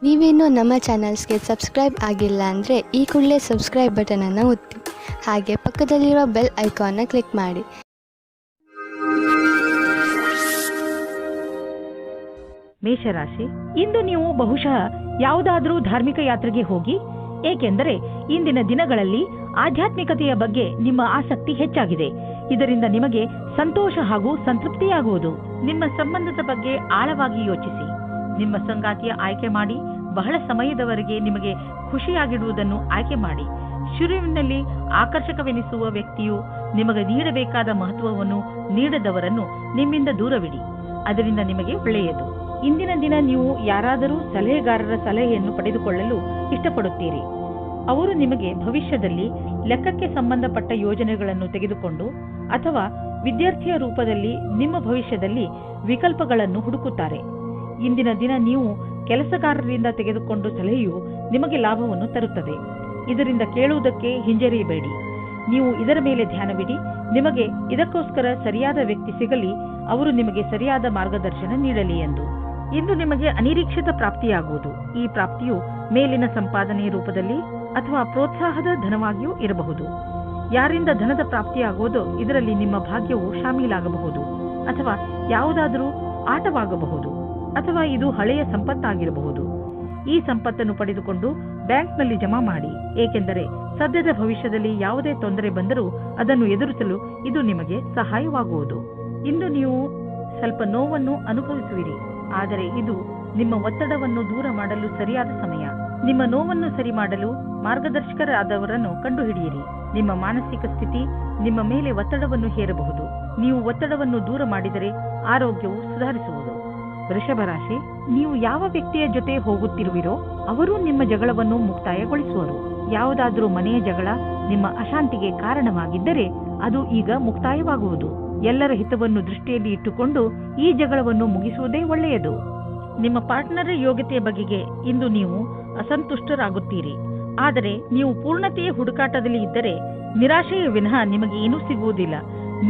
ನೀವೇನೂ ನಮ್ಮ ಚಾನಲ್ಸ್ಗೆ ಸಬ್ಸ್ಕ್ರೈಬ್ ಆಗಿಲ್ಲ ಅಂದರೆ ಈ ಕೂಡಲೇ ಸಬ್ಸ್ಕ್ರೈಬ್ ಬಟನನ್ನು ಒತ್ತಿ ಹಾಗೆ ಪಕ್ಕದಲ್ಲಿರುವ ಬೆಲ್ ಐಕಾನ್ನ ಕ್ಲಿಕ್ ಮಾಡಿ. ಮೇಷರಾಶಿ, ಇಂದು ನೀವು ಬಹುಶಃ ಯಾವುದಾದರೂ ಧಾರ್ಮಿಕ ಯಾತ್ರೆಗೆ ಹೋಗಿ, ಏಕೆಂದರೆ ಇಂದಿನ ದಿನಗಳಲ್ಲಿ ಆಧ್ಯಾತ್ಮಿಕತೆಯ ಬಗ್ಗೆ ನಿಮ್ಮ ಆಸಕ್ತಿ ಹೆಚ್ಚಾಗಿದೆ. ಇದರಿಂದ ನಿಮಗೆ ಸಂತೋಷ ಹಾಗೂ ಸಂತೃಪ್ತಿಯಾಗುವುದು. ನಿಮ್ಮ ಸಂಬಂಧದ ಬಗ್ಗೆ ಆಳವಾಗಿ ಯೋಚಿಸಿ. ನಿಮ್ಮ ಸಂಗಾತಿಯ ಆಯ್ಕೆ ಮಾಡಿ. ಬಹಳ ಸಮಯದವರೆಗೆ ನಿಮಗೆ ಖುಷಿಯಾಗಿಡುವುದನ್ನು ಆಯ್ಕೆ ಮಾಡಿ. ಶುರುವಿನಲ್ಲಿ ಆಕರ್ಷಕವೆನಿಸುವ ವ್ಯಕ್ತಿಯು ನಿಮಗೆ ನೀಡಬೇಕಾದ ಮಹತ್ವವನ್ನು ನೀಡದವರನ್ನು ನಿಮ್ಮಿಂದ ದೂರವಿಡಿ. ಅದರಿಂದ ನಿಮಗೆ ಒಳ್ಳೆಯದು. ಇಂದಿನ ದಿನ ನೀವು ಯಾರಾದರೂ ಸಲಹೆಗಾರರ ಸಲಹೆಯನ್ನು ಪಡೆದುಕೊಳ್ಳಲು ಇಷ್ಟಪಡುತ್ತೀರಿ. ಅವರು ನಿಮಗೆ ಭವಿಷ್ಯದಲ್ಲಿ ಲೆಕ್ಕಕ್ಕೆ ಸಂಬಂಧಪಟ್ಟ ಯೋಜನೆಗಳನ್ನು ತೆಗೆದುಕೊಂಡು ಅಥವಾ ವಿದ್ಯಾರ್ಥಿಯ ರೂಪದಲ್ಲಿ ನಿಮ್ಮ ಭವಿಷ್ಯದಲ್ಲಿ ವಿಕಲ್ಪಗಳನ್ನು ಹುಡುಕುತ್ತಾರೆ. ಇಂದಿನ ದಿನ ನೀವು ಕೆಲಸಗಾರರಿಂದ ತೆಗೆದುಕೊಂಡು ಸಲಹೆಯು ನಿಮಗೆ ಲಾಭವನ್ನು ತರುತ್ತದೆ. ಇದರಿಂದ ಕೇಳುವುದಕ್ಕೆ ಹಿಂಜರಿಯಬೇಡಿ. ನೀವು ಇದರ ಮೇಲೆ ಧ್ಯಾನವಿಡಿ. ನಿಮಗೆ ಇದಕ್ಕೋಸ್ಕರ ಸರಿಯಾದ ವ್ಯಕ್ತಿ ಸಿಗಲಿ, ಅವರು ನಿಮಗೆ ಸರಿಯಾದ ಮಾರ್ಗದರ್ಶನ ನೀಡಲಿ ಎಂದು. ಇಂದು ನಿಮಗೆ ಅನಿರೀಕ್ಷಿತ ಪ್ರಾಪ್ತಿಯಾಗುವುದು. ಈ ಪ್ರಾಪ್ತಿಯು ಮೇಲಿನ ಸಂಪಾದನೆಯ ರೂಪದಲ್ಲಿ ಅಥವಾ ಪ್ರೋತ್ಸಾಹದ ಧನವಾಗಿಯೂ ಇರಬಹುದು. ಯಾರಿಂದ ಧನದ ಪ್ರಾಪ್ತಿಯಾಗುವುದೋ ಇದರಲ್ಲಿ ನಿಮ್ಮ ಭಾಗ್ಯವು ಶಾಮೀಲಾಗಬಹುದು, ಅಥವಾ ಯಾವುದಾದರೂ ಆಟವಾಗಬಹುದು, ಅಥವಾ ಇದು ಹಳೆಯ ಸಂಪತ್ತಾಗಿರಬಹುದು. ಈ ಸಂಪತ್ತನ್ನು ಪಡೆದುಕೊಂಡು ಬ್ಯಾಂಕ್ನಲ್ಲಿ ಜಮಾ ಮಾಡಿ, ಏಕೆಂದರೆ ಸದ್ಯದ ಭವಿಷ್ಯದಲ್ಲಿ ಯಾವುದೇ ತೊಂದರೆ ಬಂದರೂ ಅದನ್ನು ಎದುರಿಸಲು ಇದು ನಿಮಗೆ ಸಹಾಯವಾಗುವುದು. ಇಂದು ನೀವು ಸ್ವಲ್ಪ ನೋವನ್ನು ಅನುಭವಿಸುವಿರಿ, ಆದರೆ ಇದು ನಿಮ್ಮ ಒತ್ತಡವನ್ನು ದೂರ ಮಾಡಲು ಸರಿಯಾದ ಸಮಯ. ನಿಮ್ಮ ನೋವನ್ನು ಸರಿ ಮಾಡಲು ಮಾರ್ಗದರ್ಶಕರಾದವರನ್ನು ಕಂಡುಹಿಡಿಯಿರಿ. ನಿಮ್ಮ ಮಾನಸಿಕ ಸ್ಥಿತಿ ನಿಮ್ಮ ಮೇಲೆ ಒತ್ತಡವನ್ನು ಹೇರಬಹುದು. ನೀವು ಒತ್ತಡವನ್ನು ದೂರ ಮಾಡಿದರೆ ಆರೋಗ್ಯವು ಸುಧಾರಿಸುವುದು. ವೃಷಭ ರಾಶಿ, ನೀವು ಯಾವ ವ್ಯಕ್ತಿಯ ಜೊತೆ ಹೋಗುತ್ತಿರುವಿರೋ ಅವರು ನಿಮ್ಮ ಜಗಳವನ್ನು ಮುಕ್ತಾಯಗೊಳಿಸುವರು. ಯಾವುದಾದರೂ ಮನೆಯ ಜಗಳ ನಿಮ್ಮ ಅಶಾಂತಿಗೆ ಕಾರಣವಾಗಿದ್ದರೆ ಅದು ಈಗ ಮುಕ್ತಾಯವಾಗುವುದು. ಎಲ್ಲರ ಹಿತವನ್ನು ದೃಷ್ಟಿಯಲ್ಲಿ ಇಟ್ಟುಕೊಂಡು ಈ ಜಗಳವನ್ನು ಮುಗಿಸುವುದೇ ಒಳ್ಳೆಯದು. ನಿಮ್ಮ ಪಾರ್ಟ್ನರ್ ಯೋಗ್ಯತೆಯ ಬಗೆಗೆ ಇಂದು ನೀವು ಅಸಂತುಷ್ಟರಾಗುತ್ತೀರಿ. ಆದರೆ ನೀವು ಪೂರ್ಣತೆಯ ಹುಡುಕಾಟದಲ್ಲಿ ಇದ್ದರೆ ನಿರಾಶೆಯ ವಿನಃ ನಿಮಗೆ ಏನೂ ಸಿಗುವುದಿಲ್ಲ.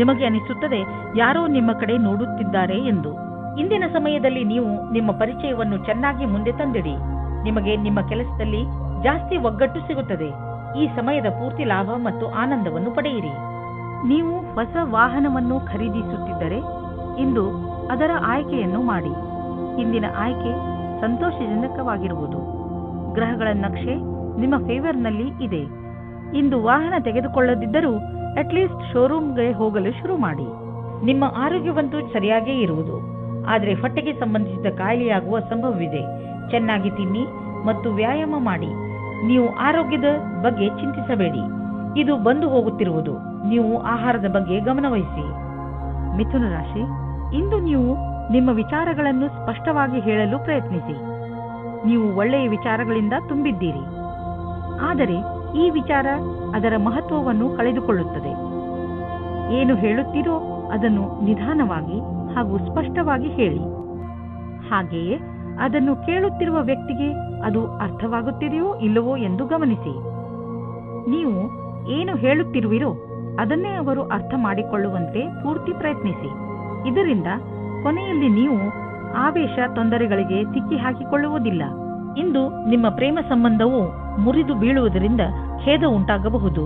ನಿಮಗೆ ಅನಿಸುತ್ತದೆ ಯಾರೋ ನಿಮ್ಮ ಕಡೆ ನೋಡುತ್ತಿದ್ದಾರೆ ಎಂದು. ಇಂದಿನ ಸಮಯದಲ್ಲಿ ನೀವು ನಿಮ್ಮ ಪರಿಚಯವನ್ನು ಚೆನ್ನಾಗಿ ಮುಂದೆ ತಂದಿಡಿ. ನಿಮಗೆ ನಿಮ್ಮ ಕೆಲಸದಲ್ಲಿ ಜಾಸ್ತಿ ಒಗ್ಗಟ್ಟು ಸಿಗುತ್ತದೆ. ಈ ಸಮಯದ ಪೂರ್ತಿ ಲಾಭ ಮತ್ತು ಆನಂದವನ್ನು ಪಡೆಯಿರಿ. ನೀವು ಹೊಸ ವಾಹನವನ್ನು ಖರೀದಿಸುತ್ತಿದ್ದರೆ ಇಂದು ಅದರ ಆಯ್ಕೆಯನ್ನು ಮಾಡಿ. ಇಂದಿನ ಆಯ್ಕೆ ಸಂತೋಷಜನಕವಾಗಿರುವುದು. ಗ್ರಹಗಳ ನಕ್ಷೆ ನಿಮ್ಮ ಫೇವರ್ನಲ್ಲಿ ಇದೆ. ಇಂದು ವಾಹನ ತೆಗೆದುಕೊಳ್ಳದಿದ್ದರೂ ಅಟ್ಲೀಸ್ಟ್ ಶೋರೂಮ್ಗೆ ಹೋಗಲು ಶುರು ಮಾಡಿ. ನಿಮ್ಮ ಆರೋಗ್ಯವಂತೂ ಸರಿಯಾಗೇ ಇರುವುದು, ಆದರೆ ಹೊಟ್ಟೆಗೆ ಸಂಬಂಧಿಸಿದ ಕಾಯಿಲೆಯಾಗುವ ಸಂಭವವಿದೆ. ಚೆನ್ನಾಗಿ ತಿನ್ನಿ ಮತ್ತು ವ್ಯಾಯಾಮ ಮಾಡಿ. ನೀವು ಆರೋಗ್ಯದ ಬಗ್ಗೆ ಚಿಂತಿಸಬೇಡಿ, ಇದು ಬಂದು ಹೋಗುತ್ತಿರುವುದು. ನೀವು ಆಹಾರದ ಬಗ್ಗೆ ಗಮನವಹಿಸಿ. ಮಿಥುನ ರಾಶಿ, ಇಂದು ನೀವು ನಿಮ್ಮ ವಿಚಾರಗಳನ್ನು ಸ್ಪಷ್ಟವಾಗಿ ಹೇಳಲು ಪ್ರಯತ್ನಿಸಿ. ನೀವು ಒಳ್ಳೆಯ ವಿಚಾರಗಳಿಂದ ತುಂಬಿದ್ದೀರಿ, ಆದರೆ ಈ ವಿಚಾರ ಅದರ ಮಹತ್ವವನ್ನು ಕಳೆದುಕೊಳ್ಳುತ್ತದೆ. ಏನು ಹೇಳುತ್ತೀರೋ ಅದನ್ನು ನಿಧಾನವಾಗಿ ಹಾಗೂ ಸ್ಪಷ್ಟವಾಗಿ ಹೇಳಿ. ಹಾಗೆಯೇ ಅದನ್ನು ಕೇಳುತ್ತಿರುವ ವ್ಯಕ್ತಿಗೆ ಅದು ಅರ್ಥವಾಗುತ್ತಿದೆಯೋ ಇಲ್ಲವೋ ಎಂದು ಗಮನಿಸಿ. ನೀವು ಏನು ಹೇಳುತ್ತಿರುವಿರೋ ಅದನ್ನೇ ಅವರು ಅರ್ಥ ಮಾಡಿಕೊಳ್ಳುವಂತೆ ಪೂರ್ತಿ ಪ್ರಯತ್ನಿಸಿ. ಇದರಿಂದ ಕೊನೆಯಲ್ಲಿ ನೀವು ಆವೇಶ ತೊಂದರೆಗಳಿಗೆ ಸಿಕ್ಕಿ ಹಾಕಿಕೊಳ್ಳುವುದಿಲ್ಲ. ಇಂದು ನಿಮ್ಮ ಪ್ರೇಮ ಸಂಬಂಧವು ಮುರಿದು ಬೀಳುವುದರಿಂದ ಖೇದ ಉಂಟಾಗಬಹುದು.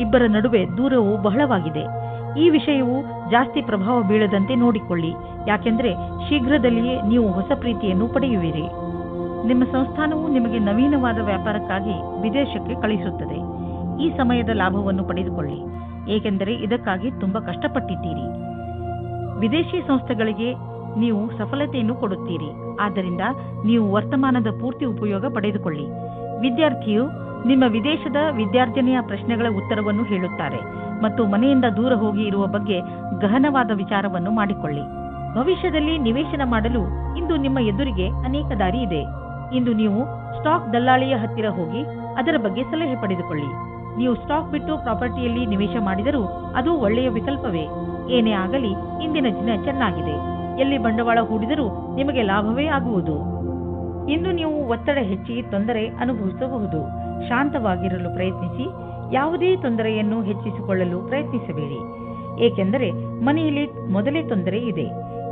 ಇಬ್ಬರ ನಡುವೆ ದೂರವು ಬಹಳವಾಗಿದೆ. ಈ ವಿಷಯವು ಜಾಸ್ತಿ ಪ್ರಭಾವ ಬೀಳದಂತೆ ನೋಡಿಕೊಳ್ಳಿ, ಯಾಕೆಂದರೆ ಶೀಘ್ರದಲ್ಲಿಯೇ ನೀವು ಹೊಸ ಪ್ರೀತಿಯನ್ನು ಪಡೆಯುವಿರಿ. ನಿಮ್ಮ ಸಂಸ್ಥಾನವು ನಿಮಗೆ ನವೀನವಾದ ವ್ಯಾಪಾರಕ್ಕಾಗಿ ವಿದೇಶಕ್ಕೆ ಕಳಿಸುತ್ತದೆ. ಈ ಸಮಯದ ಲಾಭವನ್ನು ಪಡೆದುಕೊಳ್ಳಿ, ಏಕೆಂದರೆ ಇದಕ್ಕಾಗಿ ತುಂಬಾ ಕಷ್ಟಪಟ್ಟಿದ್ದೀರಿ. ವಿದೇಶಿ ಸಂಸ್ಥೆಗಳಿಗೆ ನೀವು ಸಫಲತೆಯನ್ನು ಕೊಡುತ್ತೀರಿ, ಆದ್ದರಿಂದ ನೀವು ವರ್ತಮಾನದ ಪೂರ್ತಿ ಉಪಯೋಗ ಪಡೆದುಕೊಳ್ಳಿ. ವಿದ್ಯಾರ್ಥಿಯು ನಿಮ್ಮ ವಿದೇಶದ ವಿದ್ಯಾರ್ಜನೆಯ ಪ್ರಶ್ನೆಗಳ ಉತ್ತರವನ್ನು ಹೇಳುತ್ತಾರೆ ಮತ್ತು ಮನೆಯಿಂದ ದೂರ ಹೋಗಿ ಇರುವ ಬಗ್ಗೆ ಗಹನವಾದ ವಿಚಾರವನ್ನು ಮಾಡಿಕೊಳ್ಳಿ. ಭವಿಷ್ಯದಲ್ಲಿ ನಿವೇಶನ ಮಾಡಲು ಇಂದು ನಿಮ್ಮ ಎದುರಿಗೆ ಅನೇಕ ದಾರಿ ಇದೆ. ಇಂದು ನೀವು ಸ್ಟಾಕ್ ದಲ್ಲಾಳಿಯ ಹತ್ತಿರ ಹೋಗಿ ಅದರ ಬಗ್ಗೆ ಸಲಹೆ ಪಡೆದುಕೊಳ್ಳಿ. ನೀವು ಸ್ಟಾಕ್ ಬಿಟ್ಟು ಪ್ರಾಪರ್ಟಿಯಲ್ಲಿ ನಿವೇಶ ಮಾಡಿದರೂ ಅದು ಒಳ್ಳೆಯ ವಿಕಲ್ಪವೇ. ಏನೇ ಆಗಲಿ ಇಂದಿನ ದಿನ ಚೆನ್ನಾಗಿದೆ. ಎಲ್ಲಿ ಬಂಡವಾಳ ಹೂಡಿದರೂ ನಿಮಗೆ ಲಾಭವೇ ಆಗುವುದು. ಇಂದು ನೀವು ಒತ್ತಡ ಹೆಚ್ಚಿ ತೊಂದರೆ ಅನುಭವಿಸಬಹುದು. ಶಾಂತವಾಗಿರಲು ಪ್ರಯತ್ನಿಸಿ. ಯಾವುದೇ ತೊಂದರೆಯನ್ನು ಹೆಚ್ಚಿಸಿಕೊಳ್ಳಲು ಪ್ರಯತ್ನಿಸಬೇಡಿ, ಏಕೆಂದರೆ ಮನೆಯಲ್ಲಿ ಮೊದಲೇ ತೊಂದರೆ ಇದೆ.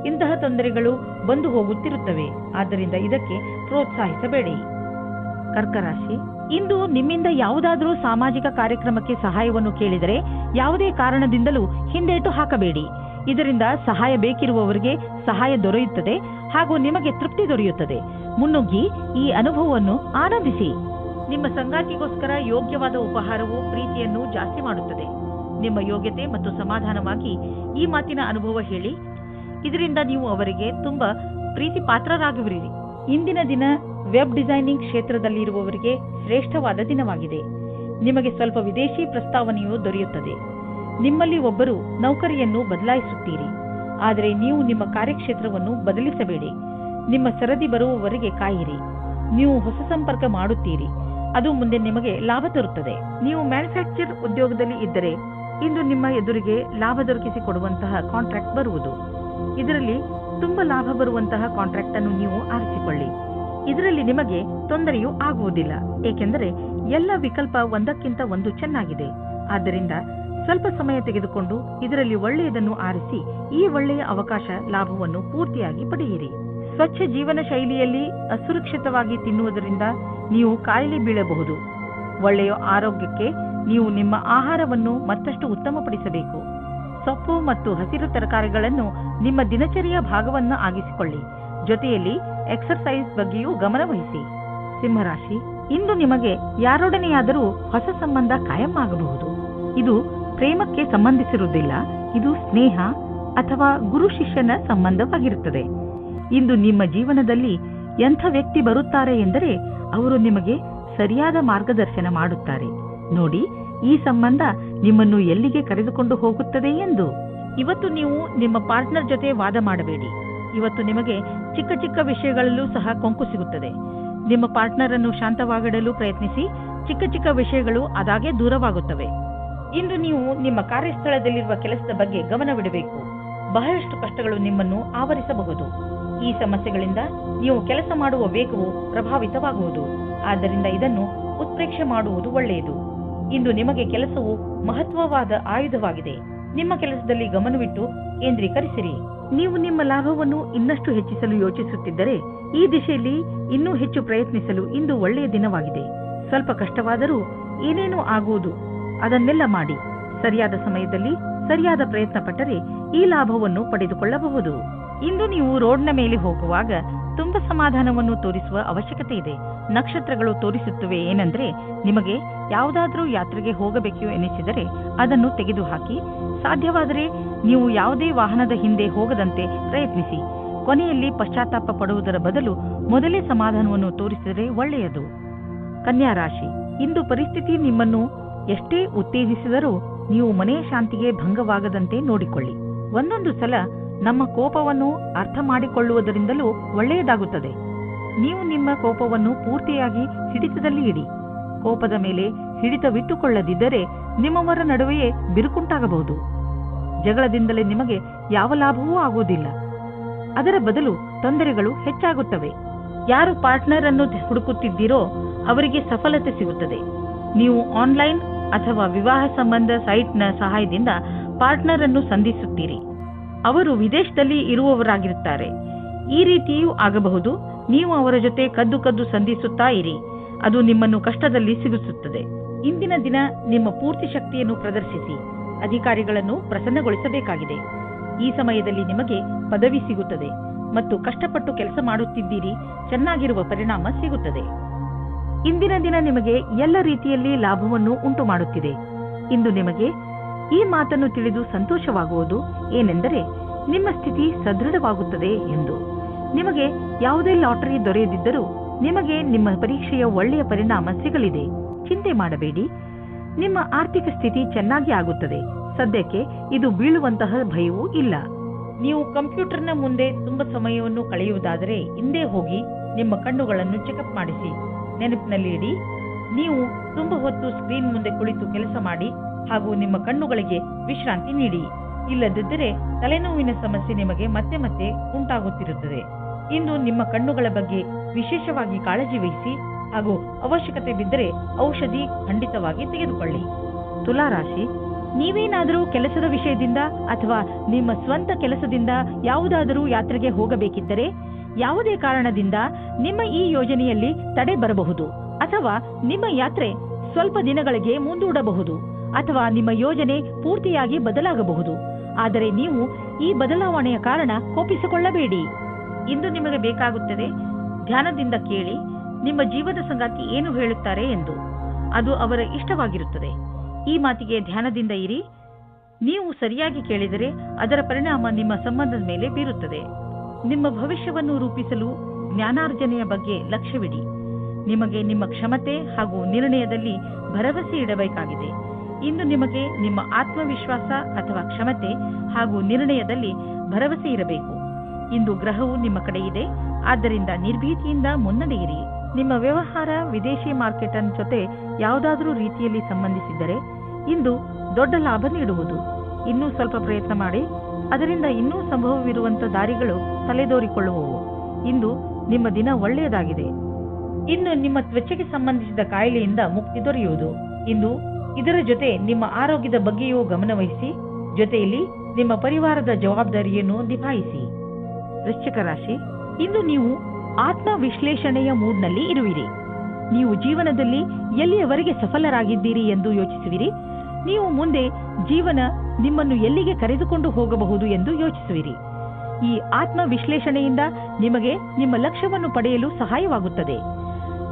ಇಂತಹ ತೊಂದರೆಗಳು ಬಂದು ಹೋಗುತ್ತಿರುತ್ತವೆ. ಆದ್ದರಿಂದ ಇದಕ್ಕೆ ಪ್ರೋತ್ಸಾಹಿಸಬೇಡಿ. ಕರ್ಕರಾಶಿ, ಇಂದು ನಿಮ್ಮಿಂದ ಯಾವುದಾದರೂ ಸಾಮಾಜಿಕ ಕಾರ್ಯಕ್ರಮಕ್ಕೆ ಸಹಾಯವನ್ನು ಕೇಳಿದರೆ ಯಾವುದೇ ಕಾರಣದಿಂದಲೂ ಹಿಂದೇಟು ಹಾಕಬೇಡಿ. ಇದರಿಂದ ಸಹಾಯ ಬೇಕಿರುವವರಿಗೆ ಸಹಾಯ ದೊರೆಯುತ್ತದೆ ಹಾಗೂ ನಿಮಗೆ ತೃಪ್ತಿ ದೊರೆಯುತ್ತದೆ. ಮುನ್ನುಗ್ಗಿ ಈ ಅನುಭವವನ್ನು ಆನಂದಿಸಿ. ನಿಮ್ಮ ಸಂಗಾತಿಗೋಸ್ಕರ ಯೋಗ್ಯವಾದ ಉಪಹಾರವು ಪ್ರೀತಿಯನ್ನು ಜಾಸ್ತಿ ಮಾಡುತ್ತದೆ. ನಿಮ್ಮ ಯೋಗ್ಯತೆ ಮತ್ತು ಸಮಾಧಾನವಾಗಿ ಈ ಮಾತಿನ ಅನುಭವ ಹೇಳಿ. ಇದರಿಂದ ನೀವು ಅವರಿಗೆ ತುಂಬಾ ಪ್ರೀತಿ ಪಾತ್ರರಾಗುವಿರಿ. ಇಂದಿನ ದಿನ ವೆಬ್ ಡಿಸೈನಿಂಗ್ ಕ್ಷೇತ್ರದಲ್ಲಿರುವವರಿಗೆ ಶ್ರೇಷ್ಠವಾದ ದಿನವಾಗಿದೆ. ನಿಮಗೆ ಸ್ವಲ್ಪ ವಿದೇಶಿ ಪ್ರಸ್ತಾವನೆಯು ದೊರೆಯುತ್ತದೆ. ನಿಮ್ಮಲ್ಲಿ ಒಬ್ಬರು ನೌಕರಿಯನ್ನು ಬದಲಾಯಿಸುತ್ತೀರಿ. ಆದರೆ ನೀವು ನಿಮ್ಮ ಕಾರ್ಯಕ್ಷೇತ್ರವನ್ನು ಬದಲಿಸಬೇಡಿ. ನಿಮ್ಮ ಸರದಿ ಬರುವವರೆಗೆ ಕಾಯಿರಿ. ನೀವು ಹೊಸ ಸಂಪರ್ಕ ಮಾಡುತ್ತೀರಿ. ಅದು ಮುಂದೆ ನಿಮಗೆ ಲಾಭ ತರುತ್ತದೆ. ನೀವು ಮ್ಯಾನುಫ್ಯಾಕ್ಚರ್ ಉದ್ಯೋಗದಲ್ಲಿ ಇದ್ದರೆ ಇಂದು ನಿಮ್ಮ ಎದುರಿಗೆ ಲಾಭ ದೊರಕಿಸಿಕೊಡುವಂತಹ ಕಾಂಟ್ರಾಕ್ಟ್ ಬರುವುದು. ಇದರಲ್ಲಿ ತುಂಬಾ ಲಾಭ ಬರುವಂತಹ ಕಾಂಟ್ರಾಕ್ಟ್ ಅನ್ನು ನೀವು ಆರಿಸಿಕೊಳ್ಳಿ. ಇದರಲ್ಲಿ ನಿಮಗೆ ತೊಂದರೆಯೂ ಆಗುವುದಿಲ್ಲ, ಏಕೆಂದರೆ ಎಲ್ಲ ವಿಕಲ್ಪ ಒಂದಕ್ಕಿಂತ ಒಂದು ಚೆನ್ನಾಗಿದೆ. ಆದ್ದರಿಂದ ಸ್ವಲ್ಪ ಸಮಯ ತೆಗೆದುಕೊಂಡು ಇದರಲ್ಲಿ ಒಳ್ಳೆಯದನ್ನು ಆರಿಸಿ ಈ ಒಳ್ಳೆಯ ಅವಕಾಶ ಲಾಭವನ್ನು ಪೂರ್ತಿಯಾಗಿ ಪಡೆಯಿರಿ. ಸ್ವಚ್ಛ ಜೀವನ ಶೈಲಿಯಲ್ಲಿ ಅಸುರಕ್ಷಿತವಾಗಿ ತಿನ್ನುವುದರಿಂದ ನೀವು ಕಾಯಿಲೆ ಬೀಳಬಹುದು. ಒಳ್ಳೆಯ ಆರೋಗ್ಯಕ್ಕೆ ನೀವು ನಿಮ್ಮ ಆಹಾರವನ್ನು ಮತ್ತಷ್ಟು ಉತ್ತಮಪಡಿಸಬೇಕು. ಸೊಪ್ಪು ಮತ್ತು ಹಸಿರು ತರಕಾರಿಗಳನ್ನು ನಿಮ್ಮ ದಿನಚರಿಯ ಭಾಗವನ್ನು ಆಗಿಸಿಕೊಳ್ಳಿ. ಜೊತೆಯಲ್ಲಿ ಎಕ್ಸರ್ಸೈಸ್ ಬಗ್ಗೆಯೂ ಗಮನ ವಹಿಸಿ. ಸಿಂಹರಾಶಿ, ಇಂದು ನಿಮಗೆ ಯಾರೊಡನೆಯಾದರೂ ಹೊಸ ಸಂಬಂಧ ಕಾಯಂ ಆಗಬಹುದು. ಇದು ಪ್ರೇಮಕ್ಕೆ ಸಂಬಂಧಿಸಿರುವುದಿಲ್ಲ. ಇದು ಸ್ನೇಹ ಅಥವಾ ಗುರು ಶಿಷ್ಯನ ಸಂಬಂಧವಾಗಿರುತ್ತದೆ. ಇಂದು ನಿಮ್ಮ ಜೀವನದಲ್ಲಿ ಎಂಥ ವ್ಯಕ್ತಿ ಬರುತ್ತಾರೆ ಎಂದರೆ ಅವರು ನಿಮಗೆ ಸರಿಯಾದ ಮಾರ್ಗದರ್ಶನ ಮಾಡುತ್ತಾರೆ. ನೋಡಿ, ಈ ಸಂಬಂಧ ನಿಮ್ಮನ್ನು ಎಲ್ಲಿಗೆ ಕರೆದುಕೊಂಡು ಹೋಗುತ್ತದೆ ಎಂದು. ಇವತ್ತು ನೀವು ನಿಮ್ಮ ಪಾರ್ಟ್ನರ್ ಜೊತೆ ವಾದ ಮಾಡಬೇಡಿ. ಇವತ್ತು ನಿಮಗೆ ಚಿಕ್ಕ ಚಿಕ್ಕ ವಿಷಯಗಳಲ್ಲೂ ಸಹ ಕೊಂಕು ಸಿಗುತ್ತದೆ. ನಿಮ್ಮ ಪಾರ್ಟ್ನರ್ ಅನ್ನು ಶಾಂತವಾಗಿಡಲು ಪ್ರಯತ್ನಿಸಿ. ಚಿಕ್ಕ ಚಿಕ್ಕ ವಿಷಯಗಳು ಅದಾಗೆ ದೂರವಾಗುತ್ತವೆ. ಇಂದು ನೀವು ನಿಮ್ಮ ಕಾರ್ಯಸ್ಥಳದಲ್ಲಿರುವ ಕೆಲಸದ ಬಗ್ಗೆ ಗಮನವಿಡಬೇಕು. ಬಹಳಷ್ಟು ಕಷ್ಟಗಳು ನಿಮ್ಮನ್ನು ಆವರಿಸಬಹುದು. ಈ ಸಮಸ್ಯೆಗಳಿಂದ ನೀವು ಕೆಲಸ ಮಾಡುವ ವೇಗವು ಪ್ರಭಾವಿತವಾಗುವುದು. ಆದ್ದರಿಂದ ಇದನ್ನು ಉತ್ಪ್ರೇಕ್ಷೆ ಮಾಡುವುದು ಒಳ್ಳೆಯದು. ಇಂದು ನಿಮಗೆ ಕೆಲಸವು ಮಹತ್ವವಾದ ಆಯುಧವಾಗಿದೆ. ನಿಮ್ಮ ಕೆಲಸದಲ್ಲಿ ಗಮನವಿಟ್ಟು ಕೇಂದ್ರೀಕರಿಸಿರಿ. ನೀವು ನಿಮ್ಮ ಲಾಭವನ್ನು ಇನ್ನಷ್ಟು ಹೆಚ್ಚಿಸಲು ಯೋಚಿಸುತ್ತಿದ್ದರೆ ಈ ದಿಶೆಯಲ್ಲಿ ಇನ್ನೂ ಹೆಚ್ಚು ಪ್ರಯತ್ನಿಸಲು ಇಂದು ಒಳ್ಳೆಯ ದಿನವಾಗಿದೆ. ಸ್ವಲ್ಪ ಕಷ್ಟವಾದರೂ ಏನೇನೂ ಆಗುವುದು, ಅದನ್ನೆಲ್ಲ ಮಾಡಿ. ಸರಿಯಾದ ಸಮಯದಲ್ಲಿ ಸರಿಯಾದ ಪ್ರಯತ್ನ ಪಟ್ಟರೆ ಈ ಲಾಭವನ್ನು ಪಡೆದುಕೊಳ್ಳಬಹುದು. ಇಂದು ನೀವು ರೋಡ್ನ ಮೇಲೆ ಹೋಗುವಾಗ ತುಂಬಾ ಸಮಾಧಾನವನ್ನು ತೋರಿಸುವ ಅವಶ್ಯಕತೆ ಇದೆ. ನಕ್ಷತ್ರಗಳು ತೋರಿಸುತ್ತವೆ ಏನೆಂದರೆ ನಿಮಗೆ ಯಾವುದಾದ್ರೂ ಯಾತ್ರೆಗೆ ಹೋಗಬೇಕು ಎನಿಸಿದರೆ ಅದನ್ನು ತೆಗೆದುಹಾಕಿ. ಸಾಧ್ಯವಾದರೆ ನೀವು ಯಾವುದೇ ವಾಹನದ ಹಿಂದೆ ಹೋಗದಂತೆ ಪ್ರಯತ್ನಿಸಿ. ಕೊನೆಯಲ್ಲಿ ಪಶ್ಚಾತ್ತಾಪ ಪಡುವುದರ ಬದಲು ಮೊದಲೇ ಸಮಾಧಾನವನ್ನು ತೋರಿಸಿದರೆ ಒಳ್ಳೆಯದು. ಕನ್ಯಾ ರಾಶಿ, ಇಂದು ಪರಿಸ್ಥಿತಿ ನಿಮ್ಮನ್ನು ಎಷ್ಟೇ ಉತ್ತೇಜಿಸಿದರೂ ನೀವು ಮನೆಯ ಶಾಂತಿಗೆ ಭಂಗವಾಗದಂತೆ ನೋಡಿಕೊಳ್ಳಿ. ಒಂದೊಂದು ಸಲ ನಮ್ಮ ಕೋಪವನ್ನು ಅರ್ಥ ಮಾಡಿಕೊಳ್ಳುವುದರಿಂದಲೂ ಒಳ್ಳೆಯದಾಗುತ್ತದೆ. ನೀವು ನಿಮ್ಮ ಕೋಪವನ್ನು ಪೂರ್ತಿಯಾಗಿ ಹಿಡಿತದಲ್ಲಿ ಇಡಿ. ಕೋಪದ ಮೇಲೆ ಹಿಡಿತವಿಟ್ಟುಕೊಳ್ಳದಿದ್ದರೆ ನಿಮ್ಮವರ ನಡುವೆಯೇ ಬಿರುಕುಂಟಾಗಬಹುದು. ಜಗಳದಿಂದಲೇ ನಿಮಗೆ ಯಾವ ಲಾಭವೂ ಆಗುವುದಿಲ್ಲ. ಅದರ ಬದಲು ತೊಂದರೆಗಳು ಹೆಚ್ಚಾಗುತ್ತವೆ. ಯಾರು ಪಾರ್ಟ್ನರ್ ಅನ್ನು ಹುಡುಕುತ್ತಿದ್ದೀರೋ ಅವರಿಗೆ ಸಫಲತೆ ಸಿಗುತ್ತದೆ. ನೀವು ಆನ್ಲೈನ್ ಅಥವಾ ವಿವಾಹ ಸಂಬಂಧ ಸೈಟ್ನ ಸಹಾಯದಿಂದ ಪಾರ್ಟ್ನರ್ ಅನ್ನು ಸಂಧಿಸುತ್ತೀರಿ. ಅವರು ವಿದೇಶದಲ್ಲಿ ಇರುವವರಾಗಿರುತ್ತಾರೆ. ಈ ರೀತಿಯೂ ಆಗಬಹುದು. ನೀವು ಅವರ ಜೊತೆ ಕದ್ದು ಸಂಧಿಸುತ್ತಾ ಇರಿ. ಅದು ನಿಮ್ಮನ್ನು ಕಷ್ಟದಲ್ಲಿ ಸಿಗಿಸುತ್ತದೆ. ಇಂದಿನ ದಿನ ನಿಮ್ಮ ಪೂರ್ತಿ ಶಕ್ತಿಯನ್ನು ಪ್ರದರ್ಶಿಸಿ. ಅಧಿಕಾರಿಗಳನ್ನು ಪ್ರಸನ್ನಗೊಳಿಸಬೇಕಾಗಿದೆ. ಈ ಸಮಯದಲ್ಲಿ ನಿಮಗೆ ಪದವಿ ಸಿಗುತ್ತದೆ ಮತ್ತು ಕಷ್ಟಪಟ್ಟು ಕೆಲಸ ಮಾಡುತ್ತಿದ್ದೀರಿ. ಚೆನ್ನಾಗಿರುವ ಪರಿಣಾಮ ಸಿಗುತ್ತದೆ. ಇಂದಿನ ದಿನ ನಿಮಗೆ ಎಲ್ಲ ರೀತಿಯಲ್ಲಿ ಲಾಭವನ್ನು ಉಂಟು ಮಾಡುತ್ತಿದೆ. ಇಂದು ನಿಮಗೆ ಈ ಮಾತನ್ನು ತಿಳಿದು ಸಂತೋಷವಾಗುವುದು ಏನೆಂದರೆ ನಿಮ್ಮ ಸ್ಥಿತಿ ಸದೃಢವಾಗುತ್ತದೆ ಎಂದು. ನಿಮಗೆ ಯಾವುದೇ ಲಾಟರಿ ದೊರೆಯದಿದ್ದರೂ ನಿಮಗೆ ನಿಮ್ಮ ಪರೀಕ್ಷೆಯ ಒಳ್ಳೆಯ ಪರಿಣಾಮ ಸಿಗಲಿದೆ. ಚಿಂತೆ ಮಾಡಬೇಡಿ. ನಿಮ್ಮ ಆರ್ಥಿಕ ಸ್ಥಿತಿ ಚೆನ್ನಾಗಿ ಆಗುತ್ತದೆ. ಸದ್ಯಕ್ಕೆ ಇದು ಬೀಳುವಂತಹ ಭಯವೂ ಇಲ್ಲ. ನೀವು ಕಂಪ್ಯೂಟರ್ನ ಮುಂದೆ ತುಂಬಾ ಸಮಯವನ್ನು ಕಳೆಯುವುದಾದರೆ ಹಿಂದೆ ಹೋಗಿ ನಿಮ್ಮ ಕಣ್ಣುಗಳನ್ನು ಚೆಕಪ್ ಮಾಡಿಸಿ. ನೆನಪಿನಲ್ಲಿ ಇಡಿ, ನೀವು ತುಂಬಾ ಹೊತ್ತು ಸ್ಕ್ರೀನ್ ಮುಂದೆ ಕುಳಿತು ಕೆಲಸ ಮಾಡಿ ಹಾಗೂ ನಿಮ್ಮ ಕಣ್ಣುಗಳಿಗೆ ವಿಶ್ರಾಂತಿ ನೀಡಿ. ಇಲ್ಲದಿದ್ದರೆ ತಲೆನೋವಿನ ಸಮಸ್ಯೆ ನಿಮಗೆ ಮತ್ತೆ ಮತ್ತೆ ಉಂಟಾಗುತ್ತಿರುತ್ತದೆ. ಇಂದು ನಿಮ್ಮ ಕಣ್ಣುಗಳ ಬಗ್ಗೆ ವಿಶೇಷವಾಗಿ ಕಾಳಜಿ ವಹಿಸಿ ಹಾಗೂ ಅವಶ್ಯಕತೆ ಬಿದ್ದರೆ ಔಷಧಿ ಖಂಡಿತವಾಗಿ ತೆಗೆದುಕೊಳ್ಳಿ. ತುಲಾರಾಶಿ, ನೀವೇನಾದರೂ ಕೆಲಸದ ವಿಷಯದಿಂದ ಅಥವಾ ನಿಮ್ಮ ಸ್ವಂತ ಕೆಲಸದಿಂದ ಯಾವುದಾದರೂ ಯಾತ್ರೆಗೆ ಹೋಗಬೇಕಿದ್ದರೆ ಯಾವುದೇ ಕಾರಣದಿಂದ ನಿಮ್ಮ ಈ ಯೋಜನೆಯಲ್ಲಿ ತಡೆ ಬರಬಹುದು ಅಥವಾ ನಿಮ್ಮ ಯಾತ್ರೆ ಸ್ವಲ್ಪ ದಿನಗಳಿಗೆ ಮುಂದೂಡಬಹುದು ಅಥವಾ ನಿಮ್ಮ ಯೋಜನೆ ಪೂರ್ತಿಯಾಗಿ ಬದಲಾಗಬಹುದು. ಆದರೆ ನೀವು ಈ ಬದಲಾವಣೆಯ ಕಾರಣ ಕೋಪಿಸಿಕೊಳ್ಳಬೇಡಿ. ಇಂದು ನಿಮಗೆ ಬೇಕಾಗುತ್ತದೆ ಧ್ಯಾನದಿಂದ ಕೇಳಿ ನಿಮ್ಮ ಜೀವದ ಸಂಗಾತಿ ಏನು ಹೇಳುತ್ತಾರೆ ಎಂದು. ಅದು ಅವರ ಇಷ್ಟವಾಗಿರುತ್ತದೆ. ಈ ಮಾತಿಗೆ ಧ್ಯಾನದಿಂದ ಇರಿ. ನೀವು ಸರಿಯಾಗಿ ಕೇಳಿದರೆ ಅದರ ಪರಿಣಾಮ ನಿಮ್ಮ ಸಂಬಂಧದ ಮೇಲೆ ಬೀರುತ್ತದೆ. ನಿಮ್ಮ ಭವಿಷ್ಯವನ್ನು ರೂಪಿಸಲು ಜ್ಞಾನಾರ್ಜನೆಯ ಬಗ್ಗೆ ಲಕ್ಷ್ಯವಿಡಿ. ನಿಮಗೆ ನಿಮ್ಮ ಕ್ಷಮತೆ ಹಾಗೂ ನಿರ್ಣಯದಲ್ಲಿ ಭರವಸೆ ಇಡಬೇಕಾಗಿದೆ. ಇಂದು ನಿಮಗೆ ನಿಮ್ಮ ಆತ್ಮವಿಶ್ವಾಸ ಅಥವಾ ಕ್ಷಮತೆ ಹಾಗೂ ನಿರ್ಣಯದಲ್ಲಿ ಭರವಸೆ ಇರಬೇಕು. ಇಂದು ಗ್ರಹವು ನಿಮ್ಮ ಕಡೆ ಇದೆ, ಆದ್ದರಿಂದ ನಿರ್ಭೀತಿಯಿಂದ ಮುನ್ನಡೆಯಿರಿ. ನಿಮ್ಮ ವ್ಯವಹಾರ ವಿದೇಶಿ ಮಾರ್ಕೆಟ್ ಜೊತೆ ಯಾವುದಾದರೂ ರೀತಿಯಲ್ಲಿ ಸಂಬಂಧಿಸಿದ್ದರೆ ಇಂದು ದೊಡ್ಡ ಲಾಭ ನೀಡುವುದು. ಇನ್ನೂ ಸ್ವಲ್ಪ ಪ್ರಯತ್ನ ಮಾಡಿ, ಅದರಿಂದ ಇನ್ನೂ ಸಂಭವವಿರುವಂತಹ ದಾರಿಗಳು ತಲೆದೋರಿಕೊಳ್ಳುವವು. ಇಂದು ನಿಮ್ಮ ದಿನ ಒಳ್ಳೆಯದಾಗಿದೆ. ಇನ್ನು ನಿಮ್ಮ ತ್ವಚೆಗೆ ಸಂಬಂಧಿಸಿದ ಕಾಯಿಲೆಯಿಂದ ಮುಕ್ತಿ ದೊರೆಯುವುದು. ಇಂದು ಇದರ ಜೊತೆ ನಿಮ್ಮ ಆರೋಗ್ಯದ ಬಗ್ಗೆಯೂ ಗಮನವಹಿಸಿ, ಜೊತೆಯಲ್ಲಿ ನಿಮ್ಮ ಪರಿವಾರದ ಜವಾಬ್ದಾರಿಯನ್ನು ನಿಭಾಯಿಸಿ. ವೃಶ್ಚಿಕ ರಾಶಿ, ಇಂದು ನೀವು ಆತ್ಮ ವಿಶ್ಲೇಷಣೆಯ ಮೂಡ್ನಲ್ಲಿ ಇರುವಿರಿ. ನೀವು ಜೀವನದಲ್ಲಿ ಎಲ್ಲಿಯವರೆಗೆ ಸಫಲರಾಗಿದ್ದೀರಿ ಎಂದು ಯೋಚಿಸುವಿರಿ. ನೀವು ಮುಂದೆ ಜೀವನ ನಿಮ್ಮನ್ನು ಎಲ್ಲಿಗೆ ಕರೆದುಕೊಂಡು ಹೋಗಬಹುದು ಎಂದು ಯೋಚಿಸುವಿರಿ. ಈ ಆತ್ಮ ವಿಶ್ಲೇಷಣೆಯಿಂದ ನಿಮಗೆ ನಿಮ್ಮ ಲಕ್ಷ್ಯವನ್ನು ಪಡೆಯಲು ಸಹಾಯವಾಗುತ್ತದೆ.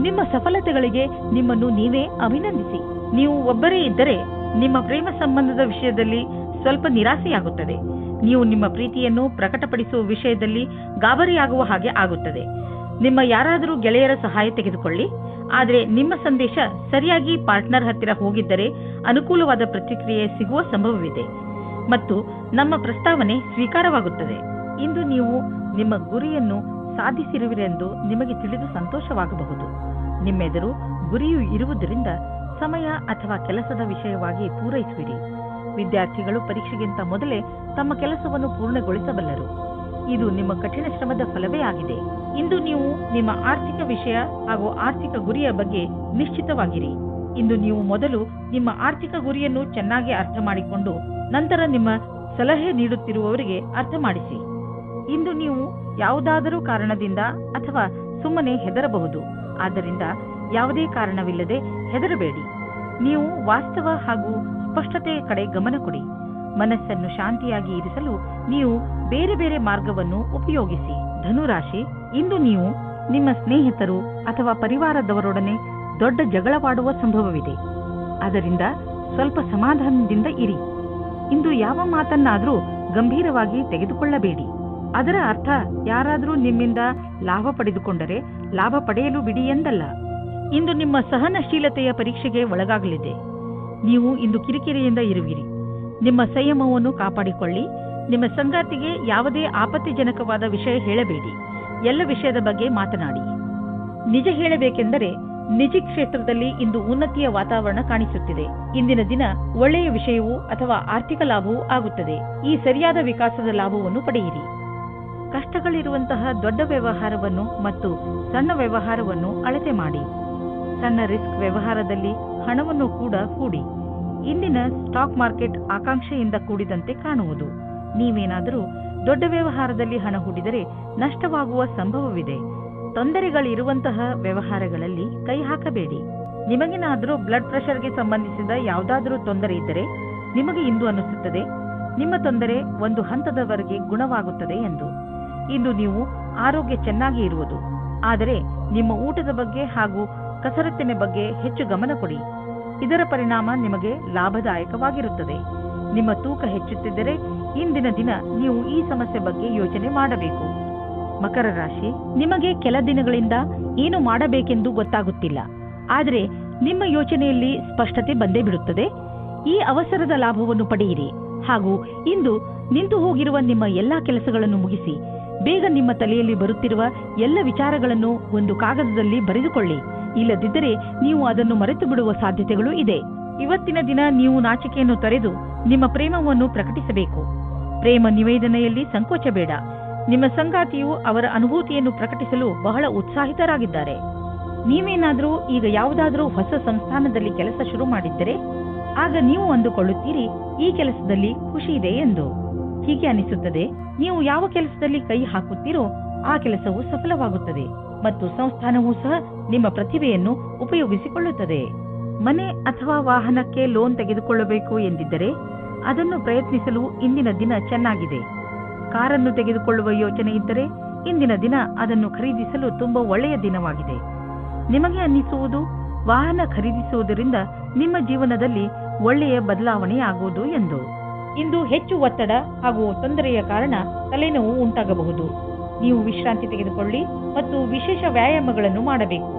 ನಿಮ್ಮ ಸಫಲತೆಗಳಿಗೆ ನಿಮ್ಮನ್ನು ನೀವೇ ಅಭಿನಂದಿಸಿ. ನೀವು ಒಬ್ಬರೇ ಇದ್ದರೆ ನಿಮ್ಮ ಪ್ರೇಮ ಸಂಬಂಧದ ವಿಷಯದಲ್ಲಿ ಸ್ವಲ್ಪ ನಿರಾಸೆಯಾಗುತ್ತದೆ. ನೀವು ನಿಮ್ಮ ಪ್ರೀತಿಯನ್ನು ಪ್ರಕಟಪಡಿಸುವ ವಿಷಯದಲ್ಲಿ ಗಾಬರಿಯಾಗುವ ಹಾಗೆ ಆಗುತ್ತದೆ. ನಿಮ್ಮ ಯಾರಾದರೂ ಗೆಳೆಯರ ಸಹಾಯ ತೆಗೆದುಕೊಳ್ಳಿ. ಆದರೆ ನಿಮ್ಮ ಸಂದೇಶ ಸರಿಯಾಗಿ ಪಾರ್ಟ್ನರ್ ಹತ್ತಿರ ಹೋಗಿದ್ದರೆ ಅನುಕೂಲವಾದ ಪ್ರತಿಕ್ರಿಯೆ ಸಿಗುವ ಸಂಭವವಿದೆ ಮತ್ತು ನಮ್ಮ ಪ್ರಸ್ತಾವನೆ ಸ್ವೀಕಾರವಾಗುತ್ತದೆ. ಇಂದು ನೀವು ನಿಮ್ಮ ಗುರಿಯನ್ನು ಸಾಧಿಸಿರುವಿರೆಂದು ನಿಮಗೆ ತಿಳಿದು ಸಂತೋಷವಾಗಬಹುದು. ನಿಮ್ಮೆದುರು ಗುರಿಯು ಇರುವುದರಿಂದ ಸಮಯ ಅಥವಾ ಕೆಲಸದ ವಿಷಯವಾಗಿ ಪೂರೈಸುವಿರಿ. ವಿದ್ಯಾರ್ಥಿಗಳು ಪರೀಕ್ಷೆಗಿಂತ ಮೊದಲೇ ತಮ್ಮ ಕೆಲಸವನ್ನು ಪೂರ್ಣಗೊಳಿಸಬಲ್ಲರು. ಇದು ನಿಮ್ಮ ಕಠಿಣ ಶ್ರಮದ ಫಲವೇ ಆಗಿದೆ. ಇಂದು ನೀವು ನಿಮ್ಮ ಆರ್ಥಿಕ ವಿಷಯ ಹಾಗೂ ಆರ್ಥಿಕ ಗುರಿಯ ಬಗ್ಗೆ ನಿಶ್ಚಿತವಾಗಿರಿ. ಇಂದು ನೀವು ಮೊದಲು ನಿಮ್ಮ ಆರ್ಥಿಕ ಗುರಿಯನ್ನು ಚೆನ್ನಾಗಿ ಅರ್ಥ ಮಾಡಿಕೊಂಡು ನಂತರ ನಿಮ್ಮ ಸಲಹೆ ನೀಡುತ್ತಿರುವವರಿಗೆ ಅರ್ಥ ಮಾಡಿಸಿ. ಇಂದು ನೀವು ಯಾವುದಾದರೂ ಕಾರಣದಿಂದ ಅಥವಾ ಸುಮ್ಮನೆ ಹೆದರಬಹುದು. ಆದ್ದರಿಂದ ಯಾವುದೇ ಕಾರಣವಿಲ್ಲದೆ ಹೆದರಬೇಡಿ. ನೀವು ವಾಸ್ತವ ಹಾಗೂ ಸ್ಪಷ್ಟತೆಯ ಕಡೆ ಗಮನ ಕೊಡಿ. ಮನಸ್ಸನ್ನು ಶಾಂತಿಯಾಗಿ ಇರಿಸಲು ನೀವು ಬೇರೆ ಬೇರೆ ಮಾರ್ಗವನ್ನು ಉಪಯೋಗಿಸಿ. ಧನುರಾಶಿ, ಇಂದು ನೀವು ನಿಮ್ಮ ಸ್ನೇಹಿತರು ಅಥವಾ ಪರಿವಾರದವರೊಡನೆ ದೊಡ್ಡ ಜಗಳವಾಡುವ ಸಂಭವವಿದೆ. ಅದರಿಂದ ಸ್ವಲ್ಪ ಸಮಾಧಾನದಿಂದ ಇರಿ. ಇಂದು ಯಾವ ಮಾತನ್ನಾದರೂ ಗಂಭೀರವಾಗಿ ತೆಗೆದುಕೊಳ್ಳಬೇಡಿ. ಅದರ ಅರ್ಥ ಯಾರಾದರೂ ನಿಮ್ಮಿಂದ ಲಾಭ ಪಡೆದುಕೊಂಡರೆ ಲಾಭ ಪಡೆಯಲು ಬಿಡಿ ಎಂದಲ್ಲ. ಇಂದು ನಿಮ್ಮ ಸಹನಶೀಲತೆಯ ಪರೀಕ್ಷೆಗೆ ಒಳಗಾಗಲಿದೆ. ನೀವು ಇಂದು ಕಿರಿಕಿರಿಯಿಂದ ಇರುವಿರಿ. ನಿಮ್ಮ ಸಂಯಮವನ್ನು ಕಾಪಾಡಿಕೊಳ್ಳಿ. ನಿಮ್ಮ ಸಂಗಾತಿಗೆ ಯಾವುದೇ ಆಪತ್ತಿಜನಕವಾದ ವಿಷಯ ಹೇಳಬೇಡಿ. ಎಲ್ಲ ವಿಷಯದ ಬಗ್ಗೆ ಮಾತನಾಡಿ. ನಿಜ ಹೇಳಬೇಕೆಂದರೆ ನಿಜ ಕ್ಷೇತ್ರದಲ್ಲಿ ಇಂದು ಉನ್ನತಿಯ ವಾತಾವರಣ ಕಾಣಿಸುತ್ತಿದೆ. ಇಂದಿನ ದಿನ ಒಳ್ಳೆಯ ವಿಷಯವೂ ಅಥವಾ ಆರ್ಥಿಕ ಲಾಭವೂ ಆಗುತ್ತದೆ. ಈ ಸರಿಯಾದ ವಿಕಾಸದ ಲಾಭವನ್ನು ಪಡೆಯಿರಿ. ಕಷ್ಟಗಳಿರುವಂತಹ ದೊಡ್ಡ ವ್ಯವಹಾರವನ್ನು ಮತ್ತು ಸಣ್ಣ ವ್ಯವಹಾರವನ್ನು ಅಳತೆ ಮಾಡಿ. ಸಣ್ಣ ರಿಸ್ಕ್ ವ್ಯವಹಾರದಲ್ಲಿ ಹಣವನ್ನು ಕೂಡ ಹೂಡಿ. ಇಂದಿನ ಸ್ಟಾಕ್ ಮಾರ್ಕೆಟ್ ಆಕಾಂಕ್ಷೆಯಿಂದ ಕೂಡಿದಂತೆ ಕಾಣುವುದು. ನೀವೇನಾದರೂ ದೊಡ್ಡ ವ್ಯವಹಾರದಲ್ಲಿ ಹಣ ಹೂಡಿದರೆ ನಷ್ಟವಾಗುವ ಸಂಭವವಿದೆ. ತೊಂದರೆಗಳಿರುವಂತಹ ವ್ಯವಹಾರಗಳಲ್ಲಿ ಕೈ ಹಾಕಬೇಡಿ. ನಿಮಗೇನಾದರೂ ಬ್ಲಡ್ ಪ್ರೆಷರ್ಗೆ ಸಂಬಂಧಿಸಿದ ಯಾವುದಾದರೂ ತೊಂದರೆ ಇದ್ದರೆ ನಿಮಗೆ ಇಂದು ಅನ್ನಿಸುತ್ತದೆ ನಿಮ್ಮ ತೊಂದರೆ ಒಂದು ಹಂತದವರೆಗೆ ಗುಣವಾಗುತ್ತದೆ ಎಂದು. ಇಂದು ನೀವು ಆರೋಗ್ಯ ಚೆನ್ನಾಗಿ ಇರುವುದು. ಆದರೆ ನಿಮ್ಮ ಊಟದ ಬಗ್ಗೆ ಹಾಗೂ ಕಸರತ್ತಿನ ಬಗ್ಗೆ ಹೆಚ್ಚು ಗಮನ ಕೊಡಿ. ಇದರ ಪರಿಣಾಮ ನಿಮಗೆ ಲಾಭದಾಯಕವಾಗಿರುತ್ತದೆ. ನಿಮ್ಮ ತೂಕ ಹೆಚ್ಚುತ್ತಿದ್ದರೆ ಇಂದಿನ ದಿನ ನೀವು ಈ ಸಮಸ್ಯೆ ಬಗ್ಗೆ ಯೋಚನೆ ಮಾಡಬೇಕು. ಮಕರ ರಾಶಿ, ನಿಮಗೆ ಕೆಲ ದಿನಗಳಿಂದ ಏನು ಮಾಡಬೇಕೆಂದು ಗೊತ್ತಾಗುತ್ತಿಲ್ಲ. ಆದರೆ ನಿಮ್ಮ ಯೋಚನೆಯಲ್ಲಿ ಸ್ಪಷ್ಟತೆ ಬಂದೇ ಬಿಡುತ್ತದೆ. ಈ ಅವಸರದ ಲಾಭವನ್ನು ಪಡೆಯಿರಿ ಹಾಗೂ ಇಂದು ನಿಂತು ಹೋಗಿರುವ ನಿಮ್ಮ ಎಲ್ಲಾ ಕೆಲಸಗಳನ್ನು ಮುಗಿಸಿ ಬೇಗ ನಿಮ್ಮ ತಲೆಯಲ್ಲಿ ಬರುತ್ತಿರುವ ಎಲ್ಲ ವಿಚಾರಗಳನ್ನು ಒಂದು ಕಾಗದದಲ್ಲಿ ಬರೆದುಕೊಳ್ಳಿ. ಇಲ್ಲದಿದ್ದರೆ ನೀವು ಅದನ್ನು ಮರೆತು ಬಿಡುವ ಸಾಧ್ಯತೆಗಳು ಇದೆ. ಇವತ್ತಿನ ದಿನ ನೀವು ನಾಚಿಕೆಯನ್ನು ತೊರೆದು ನಿಮ್ಮ ಪ್ರೇಮವನ್ನು ಪ್ರಕಟಿಸಬೇಕು. ಪ್ರೇಮ ನಿವೇದನೆಯಲ್ಲಿ ಸಂಕೋಚ ಬೇಡ. ನಿಮ್ಮ ಸಂಗಾತಿಯು ಅವರ ಅನುಭೂತಿಯನ್ನು ಪ್ರಕಟಿಸಲು ಬಹಳ ಉತ್ಸಾಹಿತರಾಗಿದ್ದಾರೆ. ನೀವೇನಾದರೂ ಈಗ ಯಾವುದಾದರೂ ಹೊಸ ಸಂಸ್ಥಾನದಲ್ಲಿ ಕೆಲಸ ಶುರು ಮಾಡಿದ್ದರೆ ಆಗ ನೀವು ಅಂದುಕೊಳ್ಳುತ್ತೀರಿ ಈ ಕೆಲಸದಲ್ಲಿ ಖುಷಿ ಇದೆ ಎಂದು. ಹೀಗೆ ಅನಿಸುತ್ತದೆ, ನೀವು ಯಾವ ಕೆಲಸದಲ್ಲಿ ಕೈ ಹಾಕುತ್ತೀರೋ ಆ ಕೆಲಸವು ಸಫಲವಾಗುತ್ತದೆ ಮತ್ತು ಸಂಸ್ಥಾನವೂ ಸಹ ನಿಮ್ಮ ಪ್ರತಿಭೆಯನ್ನು ಉಪಯೋಗಿಸಿಕೊಳ್ಳುತ್ತದೆ. ಮನೆ ಅಥವಾ ವಾಹನಕ್ಕೆ ಲೋನ್ ತೆಗೆದುಕೊಳ್ಳಬೇಕು ಎಂದಿದ್ದರೆ ಅದನ್ನು ಪ್ರಯತ್ನಿಸಲು ಇಂದಿನ ದಿನ ಚೆನ್ನಾಗಿದೆ. ಕಾರನ್ನು ತೆಗೆದುಕೊಳ್ಳುವ ಯೋಚನೆ ಇದ್ದರೆ ಇಂದಿನ ದಿನ ಅದನ್ನು ಖರೀದಿಸಲು ತುಂಬಾ ಒಳ್ಳೆಯ ದಿನವಾಗಿದೆ. ನಿಮಗೆ ಅನ್ನಿಸುವುದು ವಾಹನ ಖರೀದಿಸುವುದರಿಂದ ನಿಮ್ಮ ಜೀವನದಲ್ಲಿ ಒಳ್ಳೆಯ ಬದಲಾವಣೆ ಆಗುವುದು ಎಂದು. ಇಂದು ಹೆಚ್ಚು ಒತ್ತಡ ಹಾಗೂ ತೊಂದರೆಯ ಕಾರಣ ತಲೆನೋವು ಉಂಟಾಗಬಹುದು. ನೀವು ವಿಶ್ರಾಂತಿ ತೆಗೆದುಕೊಳ್ಳಿ ಮತ್ತು ವಿಶೇಷ ವ್ಯಾಯಾಮಗಳನ್ನು ಮಾಡಬೇಕು,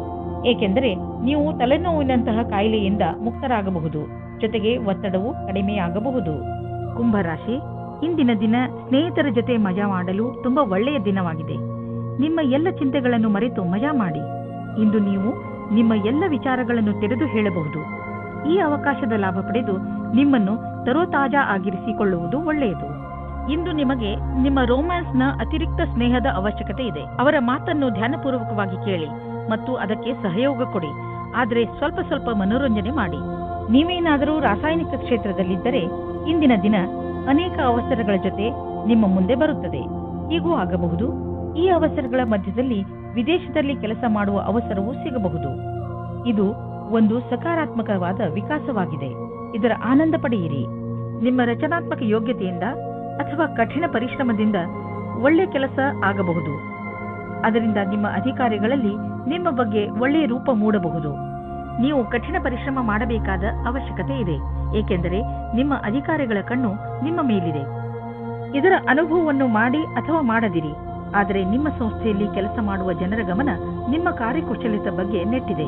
ಏಕೆಂದರೆ ನೀವು ತಲೆನೋವಿನಂತಹ ಕಾಯಿಲೆಯಿಂದ ಮುಕ್ತರಾಗಬಹುದು. ಜೊತೆಗೆ ಒತ್ತಡವು ಕಡಿಮೆಯಾಗಬಹುದು. ಕುಂಭರಾಶಿ, ಇಂದಿನ ದಿನ ಸ್ನೇಹಿತರ ಜೊತೆ ಮಜಾ ಮಾಡಲು ತುಂಬಾ ಒಳ್ಳೆಯ ದಿನವಾಗಿದೆ. ನಿಮ್ಮ ಎಲ್ಲ ಚಿಂತೆಗಳನ್ನು ಮರೆತು ಮಜಾ ಮಾಡಿ. ಇಂದು ನೀವು ನಿಮ್ಮ ಎಲ್ಲ ವಿಚಾರಗಳನ್ನು ತೆರೆದು ಹೇಳಬಹುದು. ಈ ಅವಕಾಶದ ಲಾಭ ಪಡೆದು ನಿಮ್ಮನ್ನು ತರೋತಾಜಾ ಆಗಿರಿಸಿಕೊಳ್ಳುವುದು ಒಳ್ಳೆಯದು. ಇಂದು ನಿಮಗೆ ನಿಮ್ಮ ರೋಮ್ಯಾನ್ಸ್ನ ಅತಿರಿಕ್ತ ಸ್ನೇಹದ ಅವಶ್ಯಕತೆ ಇದೆ. ಅವರ ಮಾತನ್ನು ಧ್ಯಾನಪೂರ್ವಕವಾಗಿ ಕೇಳಿ ಮತ್ತು ಅದಕ್ಕೆ ಸಹಯೋಗ ಕೊಡಿ. ಆದರೆ ಸ್ವಲ್ಪ ಸ್ವಲ್ಪ ಮನೋರಂಜನೆ ಮಾಡಿ. ನೀವೇನಾದರೂ ರಾಸಾಯನಿಕ ಕ್ಷೇತ್ರದಲ್ಲಿದ್ದರೆ ಇಂದಿನ ದಿನ ಅನೇಕ ಅವಸರಗಳ ಜೊತೆ ನಿಮ್ಮ ಮುಂದೆ ಬರುತ್ತದೆ. ಹೀಗೂ ಆಗಬಹುದು, ಈ ಅವಸರಗಳ ಮಧ್ಯದಲ್ಲಿ ವಿದೇಶದಲ್ಲಿ ಕೆಲಸ ಮಾಡುವ ಅವಸರವೂ ಸಿಗಬಹುದು. ಇದು ಒಂದು ಸಕಾರಾತ್ಮಕವಾದ ವಿಕಾಸವಾಗಿದೆ. ಇದರ ಆನಂದ ಪಡೆಯಿರಿ. ನಿಮ್ಮ ರಚನಾತ್ಮಕ ಯೋಗ್ಯತೆಯಿಂದ ಅಥವಾ ಕಠಿಣ ಪರಿಶ್ರಮದಿಂದ ಒಳ್ಳೆ ಕೆಲಸ ಆಗಬಹುದು. ಅದರಿಂದ ನಿಮ್ಮ ಅಧಿಕಾರಿಗಳಲ್ಲಿ ನಿಮ್ಮ ಬಗ್ಗೆ ಒಳ್ಳೆಯ ರೂಪ ಮೂಡಬಹುದು. ನೀವು ಕಠಿಣ ಪರಿಶ್ರಮ ಮಾಡಬೇಕಾದ ಅವಶ್ಯಕತೆ ಇದೆ, ಏಕೆಂದರೆ ನಿಮ್ಮ ಅಧಿಕಾರಿಗಳ ಕಣ್ಣು ನಿಮ್ಮ ಮೇಲಿದೆ. ಇದರ ಅನುಭವವನ್ನು ಮಾಡಿ ಅಥವಾ ಮಾಡದಿರಿ, ಆದರೆ ನಿಮ್ಮ ಸಂಸ್ಥೆಯಲ್ಲಿ ಕೆಲಸ ಮಾಡುವ ಜನರ ಗಮನ ನಿಮ್ಮ ಕಾರ್ಯಕುಶಲತೆ ಬಗ್ಗೆ ನೆಟ್ಟಿದೆ.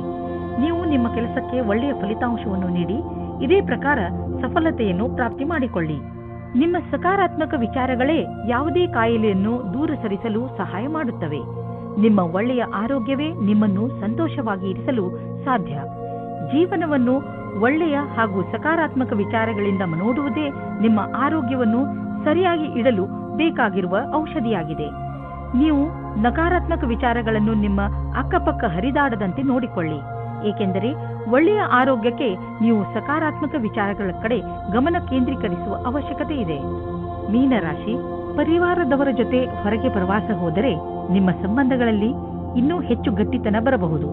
ನೀವು ನಿಮ್ಮ ಕೆಲಸಕ್ಕೆ ಒಳ್ಳೆಯ ಫಲಿತಾಂಶವನ್ನು ನೀಡಿ ಇದೇ ಪ್ರಕಾರ ಸಫಲತೆಯನ್ನು ಪ್ರಾಪ್ತಿ ಮಾಡಿಕೊಳ್ಳಿ. ನಿಮ್ಮ ಸಕಾರಾತ್ಮಕ ವಿಚಾರಗಳೇ ಯಾವುದೇ ಕಾಯಿಲೆಯನ್ನು ದೂರ ಸರಿಸಲು ಸಹಾಯ ಮಾಡುತ್ತವೆ. ನಿಮ್ಮ ಒಳ್ಳೆಯ ಆರೋಗ್ಯವೇ ನಿಮ್ಮನ್ನು ಸಂತೋಷವಾಗಿ ಇರಿಸಲು ಸಾಧ್ಯ. ಜೀವನವನ್ನು ಒಳ್ಳೆಯ ಹಾಗೂ ಸಕಾರಾತ್ಮಕ ವಿಚಾರಗಳಿಂದ ನೋಡುವುದೇ ನಿಮ್ಮ ಆರೋಗ್ಯವನ್ನು ಸರಿಯಾಗಿ ಇಡಲು ಬೇಕಾಗಿರುವ ಔಷಧಿಯಾಗಿದೆ. ನೀವು ನಕಾರಾತ್ಮಕ ವಿಚಾರಗಳನ್ನು ನಿಮ್ಮ ಅಕ್ಕಪಕ್ಕ ಹರಿದಾಡದಂತೆ ನೋಡಿಕೊಳ್ಳಿ, ಏಕೆಂದರೆ ಒಳ್ಳೆಯ ಆರೋಗ್ಯಕ್ಕೆ ನೀವು ಸಕಾರಾತ್ಮಕ ವಿಚಾರಗಳ ಕಡೆ ಗಮನ ಕೇಂದ್ರೀಕರಿಸುವ ಅವಶ್ಯಕತೆ ಇದೆ. ಮೀನರಾಶಿ, ಪರಿವಾರದವರ ಜೊತೆ ಹೊರಗೆ ಪ್ರವಾಸ ಹೋದರೆ ನಿಮ್ಮ ಸಂಬಂಧಗಳಲ್ಲಿ ಇನ್ನೂ ಹೆಚ್ಚು ಗಟ್ಟಿತನ ಬರಬಹುದು.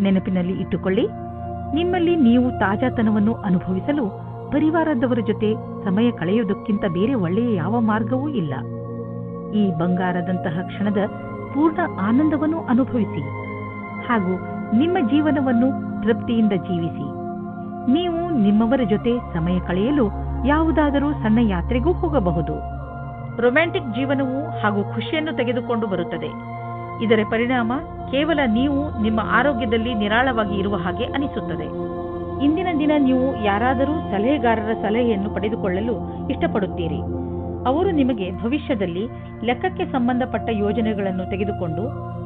ನೆನಪಿನಲ್ಲಿ ಇಟ್ಟುಕೊಳ್ಳಿ, ನಿಮ್ಮಲ್ಲಿ ನೀವು ತಾಜಾತನವನ್ನು ಅನುಭವಿಸಲು ಪರಿವಾರದವರ ಜೊತೆ ಸಮಯ ಕಳೆಯುವುದಕ್ಕಿಂತ ಬೇರೆ ಒಳ್ಳೆಯ ಯಾವ ಮಾರ್ಗವೂ ಇಲ್ಲ. ಈ ಬಂಗಾರದಂತಹ ಕ್ಷಣದ ಪೂರ್ಣ ಆನಂದವನ್ನು ಅನುಭವಿಸಿ ಹಾಗೂ ನಿಮ್ಮ ಜೀವನವನ್ನು ತೃಪ್ತಿಯಿಂದ ಜೀವಿಸಿ. ನೀವು ನಿಮ್ಮವರ ಜೊತೆ ಸಮಯ ಕಳೆಯಲು ಯಾವುದಾದರೂ ಸಣ್ಣ ಯಾತ್ರೆಗೂ ಹೋಗಬಹುದು. ರೊಮ್ಯಾಂಟಿಕ್ ಜೀವನವು ಹಾಗೂ ಖುಷಿಯನ್ನು ತೆಗೆದುಕೊಂಡು ಬರುತ್ತದೆ. ಇದರ ಪರಿಣಾಮ ಕೇವಲ ನೀವು ನಿಮ್ಮ ಆರೋಗ್ಯದಲ್ಲಿ ನಿರಾಳವಾಗಿ ಇರುವ ಹಾಗೆ ಅನಿಸುತ್ತದೆ. ಇಂದಿನ ದಿನ ನೀವು ಯಾರಾದರೂ ಸಲಹೆಗಾರರ ಸಲಹೆಯನ್ನು ಪಡೆದುಕೊಳ್ಳಲು ಇಷ್ಟಪಡುತ್ತೀರಿ. ಅವರು ನಿಮಗೆ ಭವಿಷ್ಯದಲ್ಲಿ ಲೆಕ್ಕಕ್ಕೆ ಸಂಬಂಧಪಟ್ಟ ಯೋಜನೆಗಳನ್ನು ತೆಗೆದುಕೊಂಡು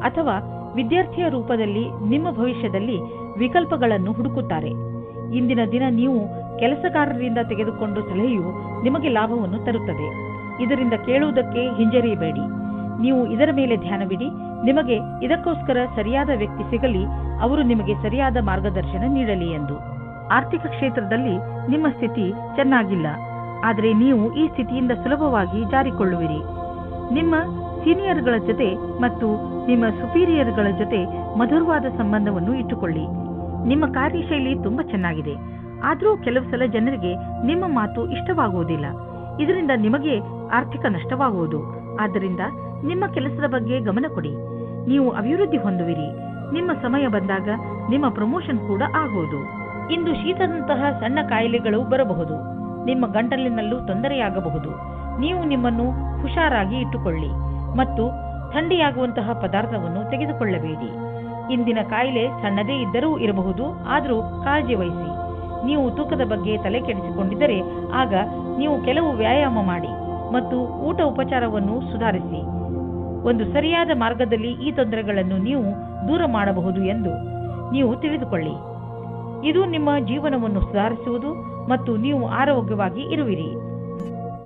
ಅಥವಾ ವಿದ್ಯಾರ್ಥಿಯ ರೂಪದಲ್ಲಿ ನಿಮ್ಮ ಭವಿಷ್ಯದಲ್ಲಿ ವಿಕಲ್ಪಗಳನ್ನು ಹುಡುಕುತ್ತಾರೆ. ಇಂದಿನ ದಿನ ನೀವು ಕೆಲಸಗಾರರಿಂದ ತೆಗೆದುಕೊಂಡು ಸಲಹೆಯು ನಿಮಗೆ ಲಾಭವನ್ನು ತರುತ್ತದೆ. ಇದರಿಂದ ಕೇಳುವುದಕ್ಕೆ ಹಿಂಜರಿಯಬೇಡಿ. ನೀವು ಇದರ ಮೇಲೆ ಧ್ಯಾನವಿಡಿ. ನಿಮಗೆ ಇದಕ್ಕೋಸ್ಕರ ಸರಿಯಾದ ವ್ಯಕ್ತಿ ಸಿಗಲಿ, ಅವರು ನಿಮಗೆ ಸರಿಯಾದ ಮಾರ್ಗದರ್ಶನ ನೀಡಲಿ ಎಂದು. ಆರ್ಥಿಕ ಕ್ಷೇತ್ರದಲ್ಲಿ ನಿಮ್ಮ ಸ್ಥಿತಿ ಚೆನ್ನಾಗಿಲ್ಲ, ಆದರೆ ನೀವು ಈ ಸ್ಥಿತಿಯಿಂದ ಸುಲಭವಾಗಿ ಜಾರಿಕೊಳ್ಳುವಿರಿ. ನಿಮ್ಮ ಸೀನಿಯರ್ಗಳ ಜೊತೆ ಮತ್ತು ನಿಮ್ಮ ಸುಪೀರಿಯರ್ಗಳ ಜೊತೆ ಮಧುರವಾದ ಸಂಬಂಧವನ್ನು ಇಟ್ಟುಕೊಳ್ಳಿ. ನಿಮ್ಮ ಕಾರ್ಯಶೈಲಿ ತುಂಬಾ ಚೆನ್ನಾಗಿದೆ, ಆದರೂ ಕೆಲವು ಸಲ ಜನರಿಗೆ ನಿಮ್ಮ ಮಾತು ಇಷ್ಟವಾಗುವುದಿಲ್ಲ. ಇದರಿಂದ ನಿಮಗೆ ಆರ್ಥಿಕ ನಷ್ಟವಾಗುವುದು. ಆದ್ದರಿಂದ ನಿಮ್ಮ ಕೆಲಸದ ಬಗ್ಗೆ ಗಮನ ಕೊಡಿ. ನೀವು ಅಭಿವೃದ್ಧಿ ಹೊಂದುವಿರಿ. ನಿಮ್ಮ ಸಮಯ ಬಂದಾಗ ನಿಮ್ಮ ಪ್ರಮೋಷನ್ ಕೂಡ ಆಗುವುದು. ಇಂದು ಶೀತದಂತಹ ಸಣ್ಣ ಕಾಯಿಲೆಗಳು ಬರಬಹುದು. ನಿಮ್ಮ ಗಂಟಲಿನಲ್ಲೂ ತೊಂದರೆಯಾಗಬಹುದು. ನೀವು ನಿಮ್ಮನ್ನು ಹುಷಾರಾಗಿ ಇಟ್ಟುಕೊಳ್ಳಿ ಮತ್ತು ಥಂಡಿಯಾಗುವಂತಹ ಪದಾರ್ಥವನ್ನು ತೆಗೆದುಕೊಳ್ಳಬೇಡಿ. ಇಂದಿನ ಕಾಯಿಲೆ ಸಣ್ಣದೇ ಇದ್ದರೂ ಇರಬಹುದು, ಆದರೂ ಕಾಳಜಿ ವಹಿಸಿ. ನೀವು ತೂಕದ ಬಗ್ಗೆ ತಲೆ ಕೆಡಿಸಿಕೊಂಡಿದ್ದರೆ ಆಗ ನೀವು ಕೆಲವು ವ್ಯಾಯಾಮ ಮಾಡಿ ಮತ್ತು ಊಟ ಉಪಚಾರವನ್ನು ಸುಧಾರಿಸಿ. ಒಂದು ಸರಿಯಾದ ಮಾರ್ಗದಲ್ಲಿ ಈ ತೊಂದರೆಗಳನ್ನು ನೀವು ದೂರ ಮಾಡಬಹುದು ಎಂದು ನೀವು ತಿಳಿದುಕೊಳ್ಳಿ. ಇದು ನಿಮ್ಮ ಜೀವನವನ್ನು ಸುಧಾರಿಸುವುದು ಮತ್ತು ನೀವು ಆರೋಗ್ಯವಾಗಿ ಇರುವಿರಿ.